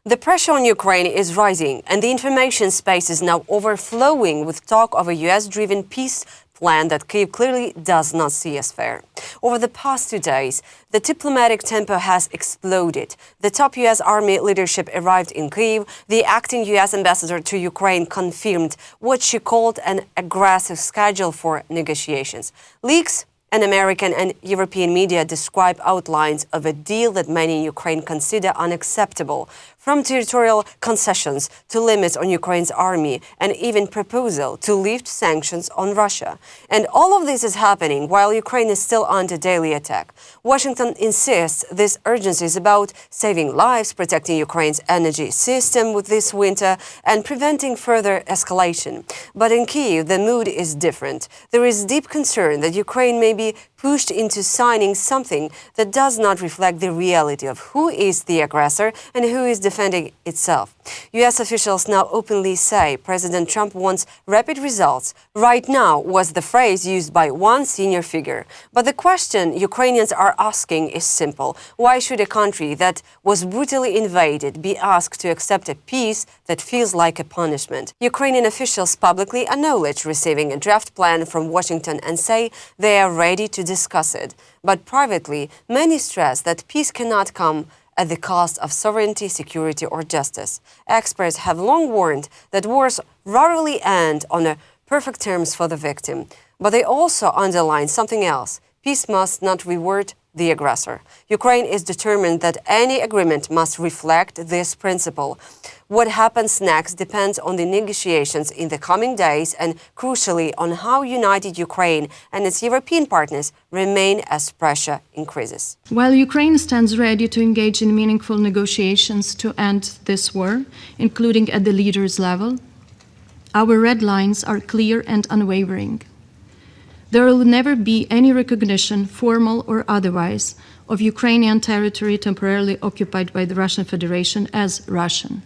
The pressure on Ukraine is rising, and the information space is now overflowing with talk of a US-driven peace plan that Kyiv clearly does not see as fair. Over the past 2 days, the diplomatic tempo has exploded. The top US Army leadership arrived in Kyiv. The acting US ambassador to Ukraine confirmed what she called an aggressive schedule for negotiations. Leaks and American and European media describe outlines of a deal that many in Ukraine consider unacceptable, from territorial concessions to limits on Ukraine's army and even proposal to lift sanctions on Russia. And all of this is happening while Ukraine is still under daily attack. Washington insists this urgency is about saving lives, protecting Ukraine's energy system with this winter, and preventing further escalation. But in Kyiv, the mood is different. There is deep concern that Ukraine may be pushed into signing something that does not reflect the reality of who is the aggressor and who is defending itself. US officials now openly say President Trump wants rapid results. Right now was the phrase used by one senior figure. But the question Ukrainians are asking is simple. Why should a country that was brutally invaded be asked to accept a peace that feels like a punishment? Ukrainian officials publicly acknowledge receiving a draft plan from Washington and say they are ready to discuss it. But privately, many stress that peace cannot come at the cost of sovereignty, security, or justice. Experts have long warned that wars rarely end on perfect terms for the victim. But they also underline something else. Peace must not reward the aggressor. Ukraine is determined that any agreement must reflect this principle. What happens next depends on the negotiations in the coming days and, crucially, on how united Ukraine and its European partners remain as pressure increases. While Ukraine stands ready to engage in meaningful negotiations to end this war, including at the leaders' level, our red lines are clear and unwavering. There will never be any recognition, formal or otherwise, of Ukrainian territory temporarily occupied by the Russian Federation as Russian.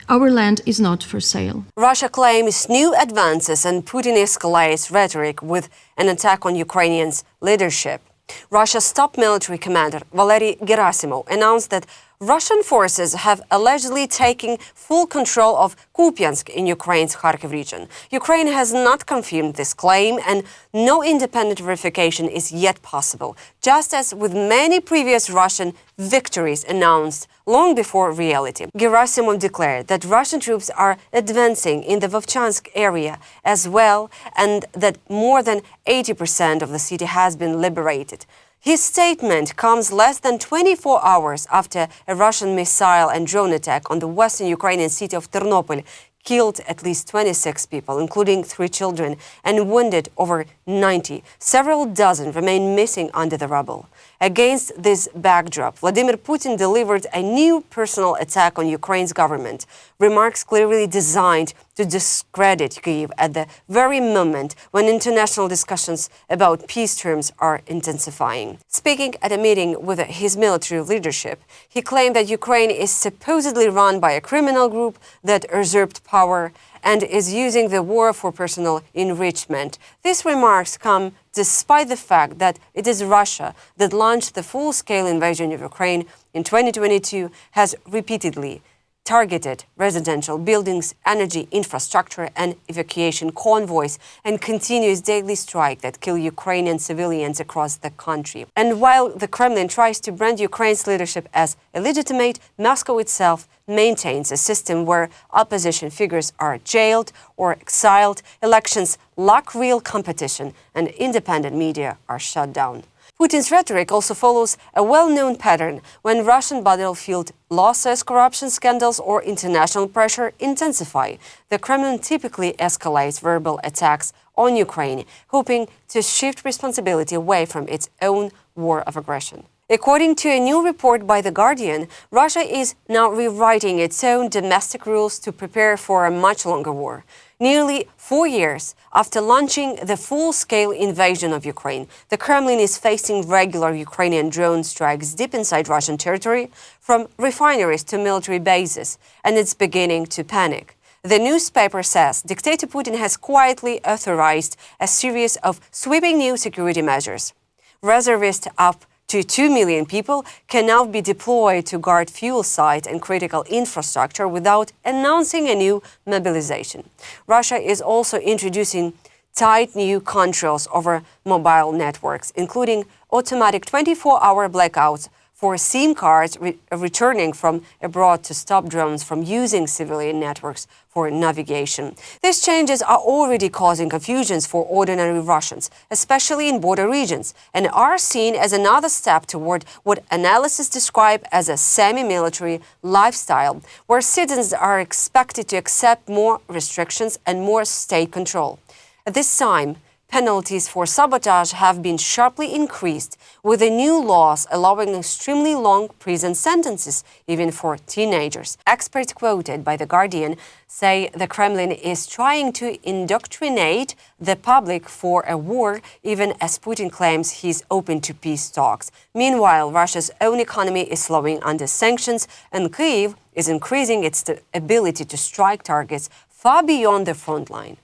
Our land is not for sale. Russia claims new advances and Putin escalates rhetoric with an attack on Ukrainians' leadership. Russia's top military commander, Valery Gerasimov, announced that Russian forces have allegedly taken full control of Kupiansk in Ukraine's Kharkiv region. Ukraine has not confirmed this claim, and no independent verification is yet possible, just as with many previous Russian victories announced long before reality. Gerasimov declared that Russian troops are advancing in the Vovchansk area as well, and that more than 80% of the city has been liberated. His statement comes less than 24 hours after a Russian missile and drone attack on the western Ukrainian city of Ternopil killed at least 26 people, including 3 children, and wounded over 90. Several dozen remain missing under the rubble. Against this backdrop, Vladimir Putin delivered a new personal attack on Ukraine's government, remarks clearly designed to discredit Kyiv at the very moment when international discussions about peace terms are intensifying. Speaking at a meeting with his military leadership, he claimed that Ukraine is supposedly run by a criminal group that usurped power and is using the war for personal enrichment. These remarks come despite the fact that it is Russia that launched the full-scale invasion of Ukraine in 2022, has repeatedly targeted residential buildings, energy infrastructure, and evacuation convoys, and continues daily strike that kill Ukrainian civilians across the country. And while the Kremlin tries to brand Ukraine's leadership as illegitimate, Moscow itself maintains a system where opposition figures are jailed or exiled, elections lack real competition, and independent media are shut down. Putin's rhetoric also follows a well-known pattern. When Russian battlefield losses, corruption scandals, or international pressure intensify, the Kremlin typically escalates verbal attacks on Ukraine, hoping to shift responsibility away from its own war of aggression. According to a new report by The Guardian, Russia is now rewriting its own domestic rules to prepare for a much longer war. Nearly 4 years after launching the full-scale invasion of Ukraine, the Kremlin is facing regular Ukrainian drone strikes deep inside Russian territory, from refineries to military bases, and it's beginning to panic. The newspaper says dictator Putin has quietly authorized a series of sweeping new security measures. Reservists up to 2 million people can now be deployed to guard fuel sites and critical infrastructure without announcing a new mobilization. Russia is also introducing tight new controls over mobile networks, including automatic 24-hour blackouts for SIM cards returning from abroad to stop drones from using civilian networks for navigation. These changes are already causing confusions for ordinary Russians, especially in border regions, and are seen as another step toward what analysts describe as a semi-military lifestyle, where citizens are expected to accept more restrictions and more state control. At this time, penalties for sabotage have been sharply increased, with the new laws allowing extremely long prison sentences, even for teenagers. Experts quoted by The Guardian say the Kremlin is trying to indoctrinate the public for a war, even as Putin claims he's open to peace talks. Meanwhile, Russia's own economy is slowing under sanctions, and Kyiv is increasing its ability to strike targets far beyond the front line.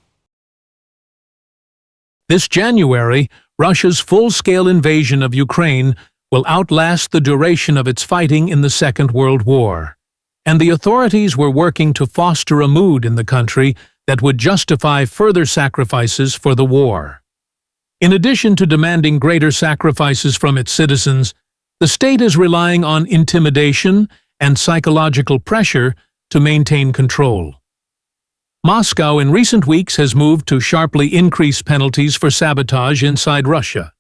This January, Russia's full-scale invasion of Ukraine will outlast the duration of its fighting in the Second World War, and the authorities were working to foster a mood in the country that would justify further sacrifices for the war. In addition to demanding greater sacrifices from its citizens, the state is relying on intimidation and psychological pressure to maintain control. Moscow in recent weeks has moved to sharply increase penalties for sabotage inside Russia,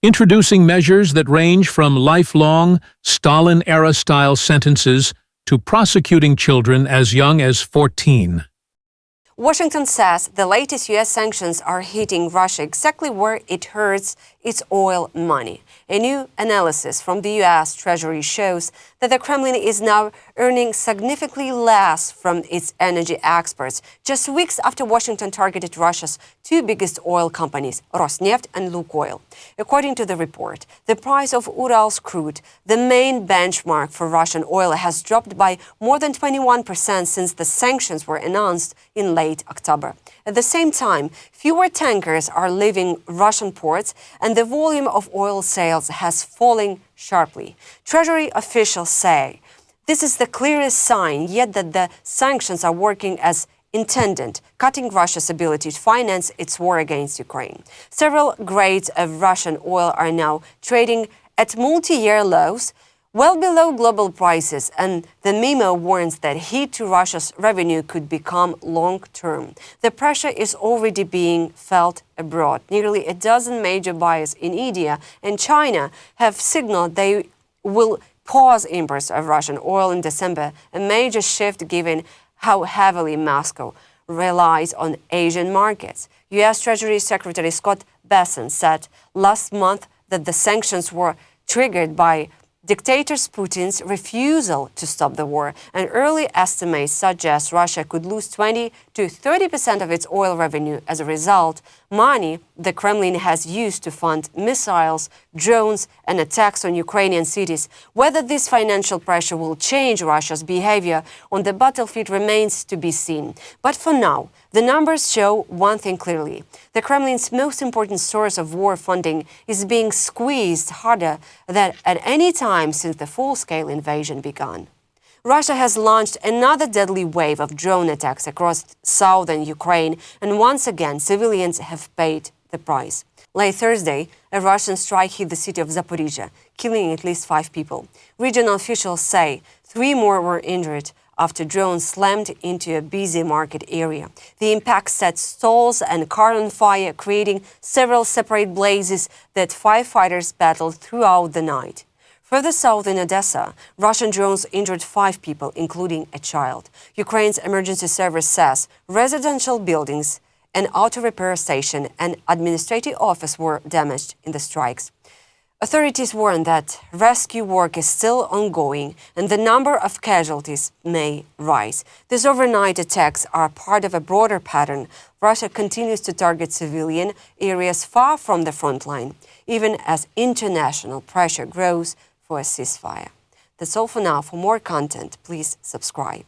introducing measures that range from lifelong, Stalin-era-style sentences to prosecuting children as young as 14. Washington says the latest U.S. sanctions are hitting Russia exactly where it hurts its oil money. A new analysis from the U.S. Treasury shows that the Kremlin is now earning significantly less from its energy exports, just weeks after Washington targeted Russia's two biggest oil companies, Rosneft and Lukoil. According to the report, the price of Urals crude, the main benchmark for Russian oil, has dropped by more than 21% since the sanctions were announced in late October. At the same time, fewer tankers are leaving Russian ports, and the volume of oil sales has fallen sharply. Treasury officials say this is the clearest sign yet that the sanctions are working as intended, cutting Russia's ability to finance its war against Ukraine. Several grades of Russian oil are now trading at multi-year lows, well below global prices, and the memo warns that hit to Russia's revenue could become long-term. The pressure is already being felt abroad. Nearly a dozen major buyers in India and China have signaled they will pause imports of Russian oil in December, a major shift given how heavily Moscow relies on Asian markets. U.S. Treasury Secretary Scott Bessent said last month that the sanctions were triggered by dictator Putin's refusal to stop the war, and early estimates suggest Russia could lose 20 to 30% of its oil revenue as a result, money the Kremlin has used to fund missiles, drones, and attacks on Ukrainian cities. Whether this financial pressure will change Russia's behavior on the battlefield remains to be seen. But for now, the numbers show one thing clearly. The Kremlin's most important source of war funding is being squeezed harder than at any time since the full-scale invasion began. Russia has launched another deadly wave of drone attacks across southern Ukraine, and once again, civilians have paid the price. Late Thursday, a Russian strike hit the city of Zaporizhia, killing at least 5 people. Regional officials say 3 more were injured after drones slammed into a busy market area. The impact set stalls and car on fire, creating several separate blazes that firefighters battled throughout the night. Further south in Odessa, Russian drones injured 5 people, including a child. Ukraine's emergency service says residential buildings, an auto repair station, and administrative office were damaged in the strikes. Authorities warn that rescue work is still ongoing and the number of casualties may rise. These overnight attacks are part of a broader pattern. Russia continues to target civilian areas far from the front line, even as international pressure grows for a ceasefire. That's all for now. For more content, please subscribe.